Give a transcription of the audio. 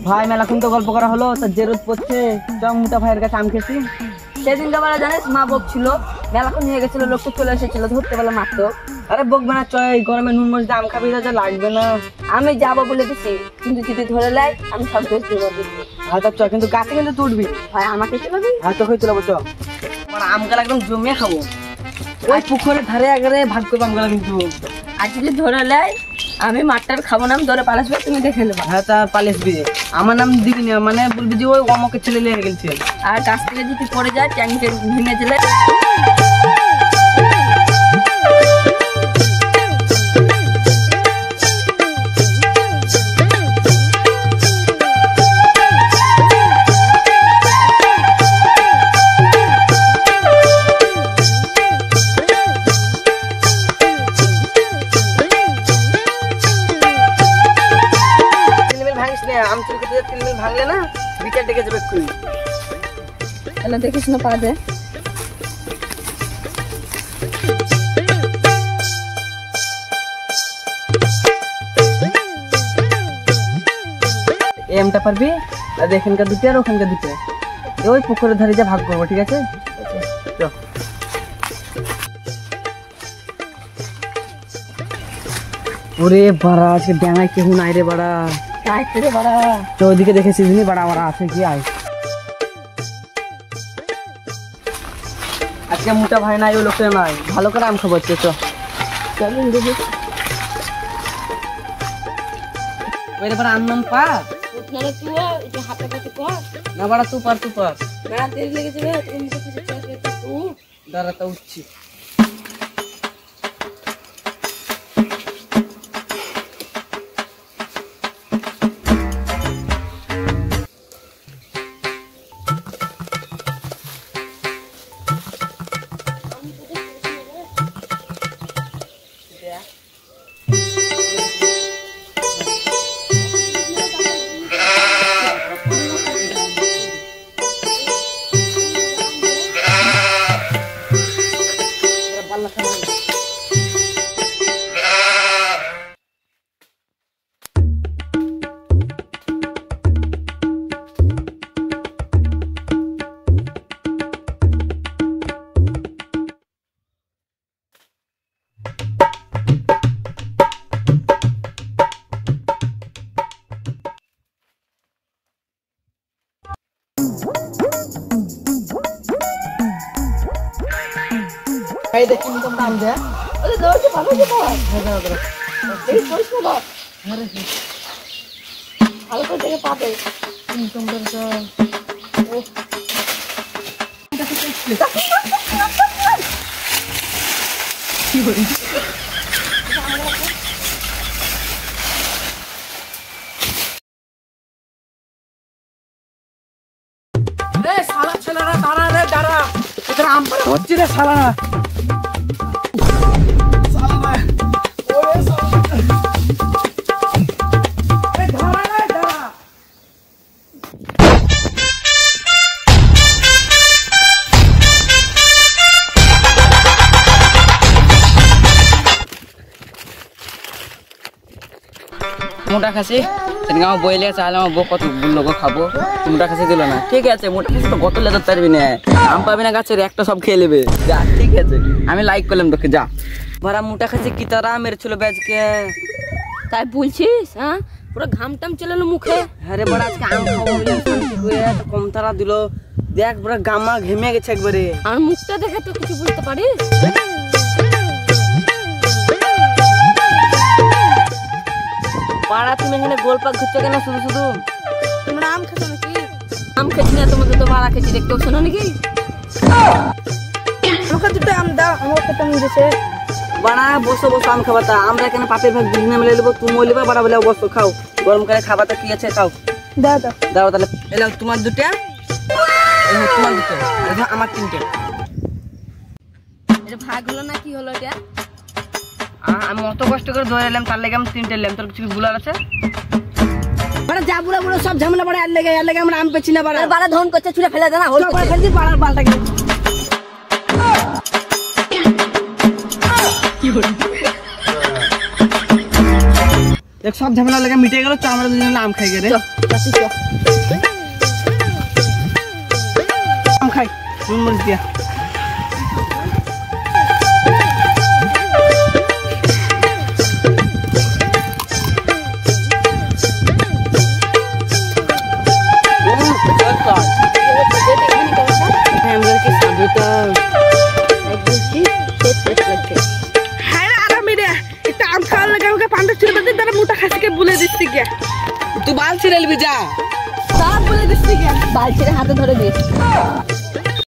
ভাই মেলাক্ষণ তো গল্প করা হলো, তা যে রোদ পড়ছে চং মোটা ভাইয়ের কাছে আম খেয়েছি। সেদিনকে বেলা জানিস মা বকছিল, মেলাক্ষণ নিয়ে গেছিল, লোকটা চলে এসেছিল, ধরতে পারলো মাত্র। আরে বকবে না, চয় গরমে নুন মরিচ দিয়ে আম খাবি, যা লাগবে না। আমি যাবো বলে দিচ্ছি, কিন্তু যদি ধরে লাই আমি সব দোষ দেবো। আচ্ছা চ, কিন্তু গাছে কিন্তু তুলবি। ভাই আমাকে চলাবি? হ্যাঁ তোকে তুলাবো, চ। মানে আমগুলো একদম জমিয়ে খাবো, ওই পুকুরের ধারে আগে ভাগ করবো আমগুলো কিন্তু। আর যদি ধরে লাই আমি মাঠটার খাবো না, আমি ধরে পালাসবো, তুমি দেখে নেবো। হ্যাঁ তা পালিয়েসবি, আমার নাম দিবি না, মানে বলবি যে ওই অমকের ছেলে লেগে গেছে। আর গাছ থেকে যদি পড়ে যায় ট্যাঙ্কে ভেঙে দিলে আম চুরি করতে 3 মিনিট ভাঙলে না বিচার ডেকে যাবে এক্ষুনি। তাহলে দেখিস না পা দে। এমটা পারবি, আর এখানকার দুটো আর ওখানকার দুটো, ওই পুকুরের ধারে যা ভাগ করবো, ঠিক আছে? ওরে বাড়া, আজকে ডাঙায় কেউ নাই রে বাড়া। তো ওইদিকে দেখেছিস নি বাড়া, আমার আছে কি আয়। আজকে মোটা ভাই নাই, ওই লোকটা নাই, ভালো করে আম খাবো। চ চলুন দেখি। ওই বাড়া আম নাম পা হাতে কাছে কর না বাড়া, তু পার তু পার। মেলা দেরি লেগে যাবে, তুমি দাঁড়া তা উঠছি। দেখি তোমরা আম দেয় ভালো করে দেখে পাবে। কি বলি শালা ছেলেরা, দাঁড়া রে দাঁড়া, তোরা আম পাড়া হচ্ছে রে শালা। মোটা খাসি সেদিন আমার বই লেগে চাইলে আমার বউ কত লোক খাবো, মোটা খাসি দিল না। ঠিক আছে, মোটা খাসি তো কত লেজার পারবি না, আম পাবি না গাছের, একটা সব খেয়ে নেবে। যা ঠিক আছে, আমি লাইক করলাম তোকে, যা। ভাড়া মোটা খাসি কি তারা মেরেছিল বেজকে, তাই বলছিস? হ্যাঁ, পুরো ঘামটাম চলে মুখে। হ্যাঁ রে বড়, আজকে আম খাবো বলে শান্তি হয়ে কম তারা দিল। দেখ পুরো গামা ঘেমে গেছে একবারে। আর মুখটা দেখে তো কিছু বলতে পারিস? পাড়া তুমি এখানে গোলপাক ঘুরছো কেন শুধু শুধু? তোমরা আম খেছো নাকি? আম খেছি না, তোমাদের তো মারা খেছি, দেখতেও শোনো নাকি? আমাকে দুটো আম দাও, আমার খেতে মন দিছে। বাড়া বসো বসো আম খাবা, তা আমরা এখানে পাপের ভাগ দুজনে মিলে নেবো, তুমি লিবা বাড়া বলে বসো খাও, গরমকালে খাবা তো কি আছে, খাও। দাও দাও দাও তাহলে, এলাও তোমার দুটা, তোমার দুটো, আমার 3টে। এটা ভাগ হলো না, কি হলো এটা? আমি অত কষ্ট করে ধরে এলাম, তার লেগে আমি 3টে এলাম, তোর কিছু ভুলার আছে? বাড়া যা বুড়া বুড়া সব ঝামেলা বাড়া, আর লেগে আমরা আম পেছি না বাড়া। বাড়া ধন করছে, ছুঁড়ে ফেলে দে না, হল করে ফেলছি বাড়ার বালটাকে। কি হলো? দেখ সব ঝামেলা লেগে মিটে গেল, আমরা দুজনে আম খাই গেলে। আম খাই নুন মরিচ দিয়া तू बाल छिड़ल भी जा सब बोले दिस के बाल छिड़े हाथे धरे दिए